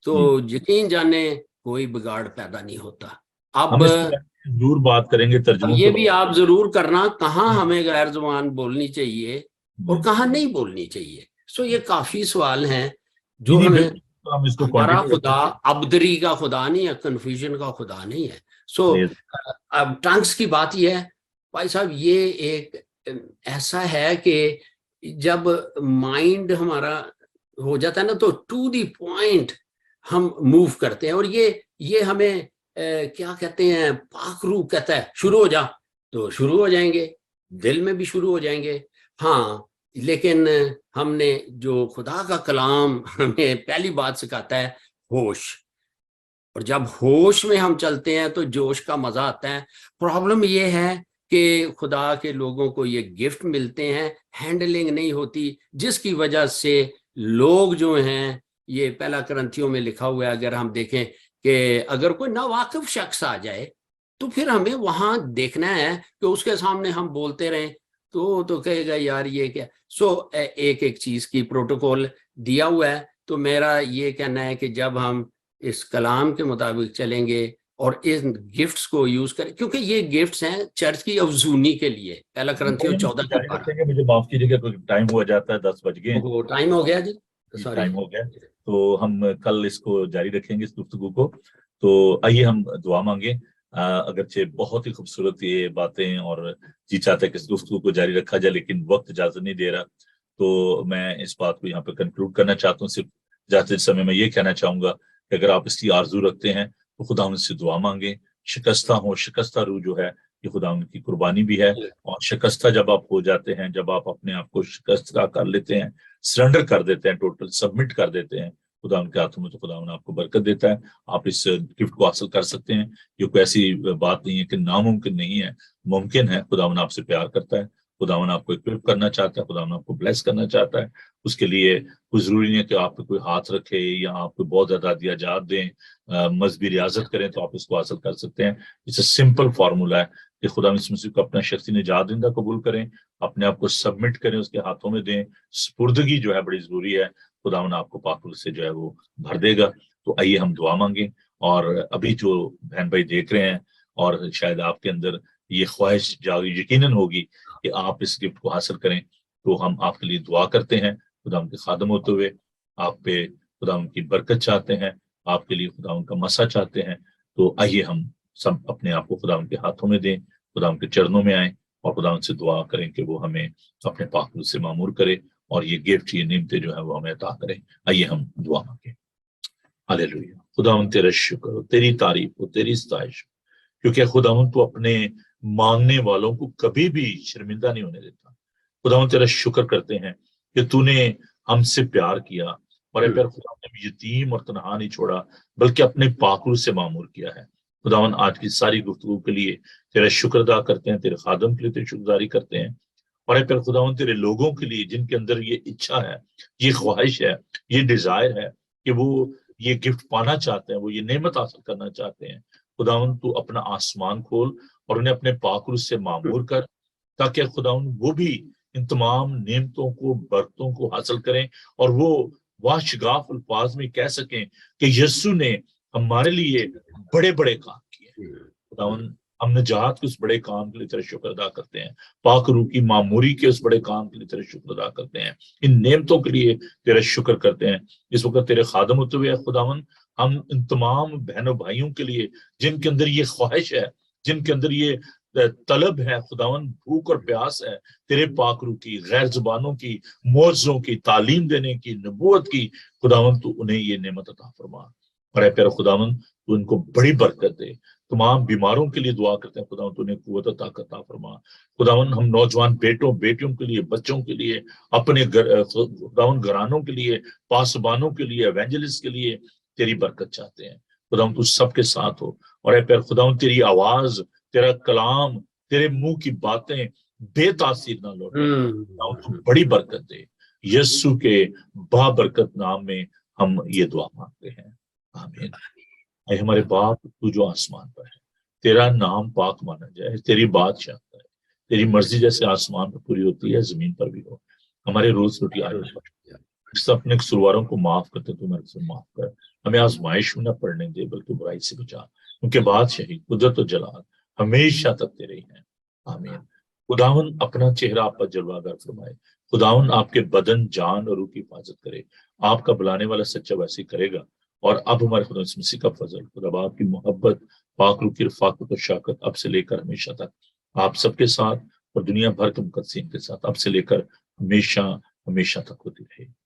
تو یقین جانے کوئی بگاڑ پیدا نہیں ہوتا۔ ہم اس پہ ضرور بات کریں گے، اب ترجموں یہ پہ بھی بات آپ کریں ضرور کرنا کہاں ہمیں غیر زبان بولنی چاہیے اور گے۔ کہاں نہیں بولنی چاہیے۔ سو یہ کافی سوال ہیں نہیں جو نہیں، ہمیں، بالکل ہم اس کو ہمارا کوانٹٹی خدا رکھیں گے۔ ابدری کا خدا نہیں ہے، کنفیوژن کا خدا نہیں ہے۔ سو صحیح۔ اب ٹرنکس کی بات یہ ہے بھائی صاحب، یہ ایک ایسا ہے کہ جب مائنڈ ہمارا ہو جاتا ہے نا تو ٹو دی پوائنٹ ہم موو کرتے ہیں، اور یہ ہمیں کیا کہتے ہیں، پاک روح کہتا ہے شروع ہو جا تو شروع ہو جائیں گے، دل میں بھی شروع ہو جائیں گے۔ ہاں لیکن ہم نے جو خدا کا کلام ہمیں پہلی بات سکھاتا ہے ہوش، اور جب ہوش میں ہم چلتے ہیں تو جوش کا مزہ آتا ہے۔ پرابلم یہ ہے کہ خدا کے لوگوں کو یہ گفٹ ملتے ہیں، ہینڈلنگ نہیں ہوتی، جس کی وجہ سے لوگ جو ہیں، یہ پہلا کرنتھیوں میں لکھا ہوا ہے، اگر ہم دیکھیں کہ اگر کوئی ناواقف شخص آ جائے تو پھر ہمیں وہاں دیکھنا ہے کہ اس کے سامنے ہم بولتے رہیں تو کہے گا یار یہ کیا۔ سو ایک چیز کی پروٹوکول دیا ہوا ہے، تو میرا یہ کہنا ہے کہ جب ہم اس کلام کے مطابق چلیں گے اور ان گفٹس کو یوز کریں، کیونکہ یہ گفٹس ہیں چرچ کی افزونی کے لیے، پہلا کرنتھیوں ہم اس کو 14 کی جاری 12۔ رکھیں گے، مجھے معاف کیجیے گا کوئی ٹائم ہوا جاتا ہے، 10 بج گئے ہیں، وہ ٹائم ہو گیا جی، سوری۔ ٹائم ہو گیا، تو ہم کل اس کو جاری رکھیں گے اس گفتگو کو۔ تو آئیے ہم دعا مانگیں۔ اگرچہ بہت ہی خوبصورت یہ باتیں، اور جی چاہتا ہے کہ اس گفتگو کو جاری رکھا جائے لیکن وقت اجازت نہیں دے رہا، تو میں اس بات کو یہاں پہ کنکلوڈ کرنا چاہتا ہوں۔ صرف جاتے سمے میں یہ کہنا چاہوں گا کہ اگر آپ اس کی آرزو رکھتے ہیں تو خدا ان سے دعا مانگیں، شکستہ روح جو ہے یہ خدا ان کی قربانی بھی ہے، اور شکستہ جب آپ ہو جاتے ہیں، جب آپ اپنے آپ کو شکستہ کر لیتے ہیں، سرنڈر کر دیتے ہیں، ٹوٹل سبمٹ کر دیتے ہیں خدا ان کے ہاتھوں میں، تو خدا ان آپ کو برکت دیتا ہے، آپ اس گفٹ کو حاصل کر سکتے ہیں۔ یہ کوئی ایسی بات نہیں ہے کہ ناممکن نہیں ہے، ممکن ہے۔ خدا ان آپ سے پیار کرتا ہے، خدا ان آپ کو اکوپ کرنا چاہتا ہے، خدا ان آپ کو بلیس کرنا چاہتا ہے۔ اس کے لیے کوئی ضروری نہیں ہے کہ آپ پہ کوئی ہاتھ رکھے یا آپ کو بہت زیادہ دیاجات دیں، مذہبی ریاضت کریں تو آپ اس کو حاصل کر سکتے ہیں۔ اس سمپل فارمولا ہے کہ خدا یسوع مسیح کو اپنا شخصی نجات دہندہ قبول کریں، اپنے آپ کو سبمٹ کریں، اس کے ہاتھوں میں دیں۔ سپردگی جو ہے بڑی ضروری ہے، خداوند آپ کو پاک روح سے جو ہے وہ بھر دے گا۔ تو آئیے ہم دعا مانگیں، اور ابھی جو بہن بھائی دیکھ رہے ہیں اور شاید آپ کے اندر یہ خواہش یقیناً ہوگی کہ آپ اس گفٹ کو حاصل کریں، تو ہم آپ کے لیے دعا کرتے ہیں خدا ان کے خادم ہوتے ہوئے۔ آپ پہ خدا ان کی برکت چاہتے ہیں، آپ کے لیے خدا ان کا مسا چاہتے ہیں۔ تو آئیے ہم سب اپنے آپ کو خدا ان کے ہاتھوں میں دیں، خدا ان کے چرنوں میں آئیں، اور خدا ان سے دعا کریں کہ وہ ہمیں اپنے پاک روح سے معمور کرے، اور یہ گفٹ، یہ نعمتیں جو ہے وہ ہمیں عطا کریں۔ آئیے ہم دعا مانگیں۔ ہاللیلویا۔ خداوند تیرا شکر ہو، تیری تعریف ہو، تیری ستائش ہو، کیونکہ خداوند تو اپنے مانگنے والوں کو کبھی بھی شرمندہ نہیں ہونے دیتا۔ خداوند تیرا شکر کرتے ہیں کہ تو نے ہم سے پیار کیا، اور اے پیر خداوند نے یتیم اور تنہا نہیں چھوڑا بلکہ اپنے پاک روح سے معمور کیا ہے۔ خداوند آج کی ساری گفتگو کے لیے تیرا شکر ادا کرتے ہیں، تیرے خادم کے لیے تیری شکرداری کرتے ہیں، اور اے پیر خداوند تیرے لوگوں کے لیے جن کے اندر یہ اچھا ہے، یہ خواہش ہے، یہ ڈیزائر ہے کہ وہ یہ گفٹ پانا چاہتے ہیں، وہ یہ نعمت حاصل کرنا چاہتے ہیں۔ خداوند تو اپنا آسمان کھول اور انہیں اپنے پاک روح سے معمور کر، تاکہ خداوند وہ بھی ان تمام نعمتوں کو، برکتوں کو حاصل کریں، اور وہ واشگاف الفاظ میں کہہ سکیں کہ یسوع نے ہمارے لیے بڑے بڑے کام کیے۔ خداوند ہم نجات کے اس بڑے کام کے لیے تیرا شکر ادا کرتے ہیں، پاک روح کی معموری کے اس بڑے کام کے لیے تیرا شکر ادا کرتے ہیں، ان نعمتوں کے لیے تیرا شکر کرتے ہیں۔ اس وقت تیرے خادم ہوتے ہوئے خداوند ہم ان تمام بہنوں بھائیوں کے لیے جن کے اندر یہ خواہش ہے، جن کے اندر یہ طلب ہے، خداوند بھوک اور پیاس ہے تیرے پاک روح کی، غیر زبانوں کی، معجزوں کی، تعلیم دینے کی، نبوت کی، خداوند تو انہیں یہ نعمت عطا فرما۔ اور اے پیارے خداوند تو ان کو بڑی برکت دے۔ تمام بیماروں کے لیے دعا کرتے ہیں خداوند تو انہیں قوت عطا فرما۔ خداوند ہم نوجوان بیٹوں بیٹیوں کے لیے، بچوں کے لیے، اپنے خداوند گھرانوں کے لیے، پاسبانوں کے لیے، ایونجلسٹ کے لیے تیری برکت چاہتے ہیں۔ خداوند تو سب کے ساتھ ہو، اور اے پیارے خداوند تیری آواز، تیرا کلام، تیرے منہ کی باتیں بے تاثیر نہ لوٹیں۔ خداوند تو بڑی برکت دے۔ یسوع کے بابرکت نام میں ہم یہ دعا مانگتے ہیں، آمین۔ اے ہمارے باپ تو جو آسمان پر ہے، تیرا نام پاک مانا جائے، تیری بات چاہتا ہے، تیری مرضی جیسے آسمان پر پوری ہوتی ہے زمین پر بھی ہو۔ ہمارے روز روٹی آج اس سے اپنے قصورواروں کو معاف کرتے تو میرے سے معاف کر، ہمیں آزمائش میں نہ پڑنے دے بلکہ برائی سے بچا، کیونکہ بادشاہی، قدرت و جلال ہمیشہ تک تیرے ہی ہیں، آمین۔ خداون اپنا چہرہ آپ پر جلوہ گر فرمائے، خداون آپ کے بدن، جان اور روح کی حفاظت کرے، آپ کا بلانے والا سچا ویسے ہی کرے گا۔ اور اب ہمارے خدا یسوع مسیح کا فضل، خدا باپ کی محبت، پاک روح کی رفاقت و شفقت اب سے لے کر ہمیشہ تک آپ سب کے ساتھ اور دنیا بھر کے مقدسین کے ساتھ اب سے لے کر ہمیشہ ہمیشہ تک ہوتی رہے۔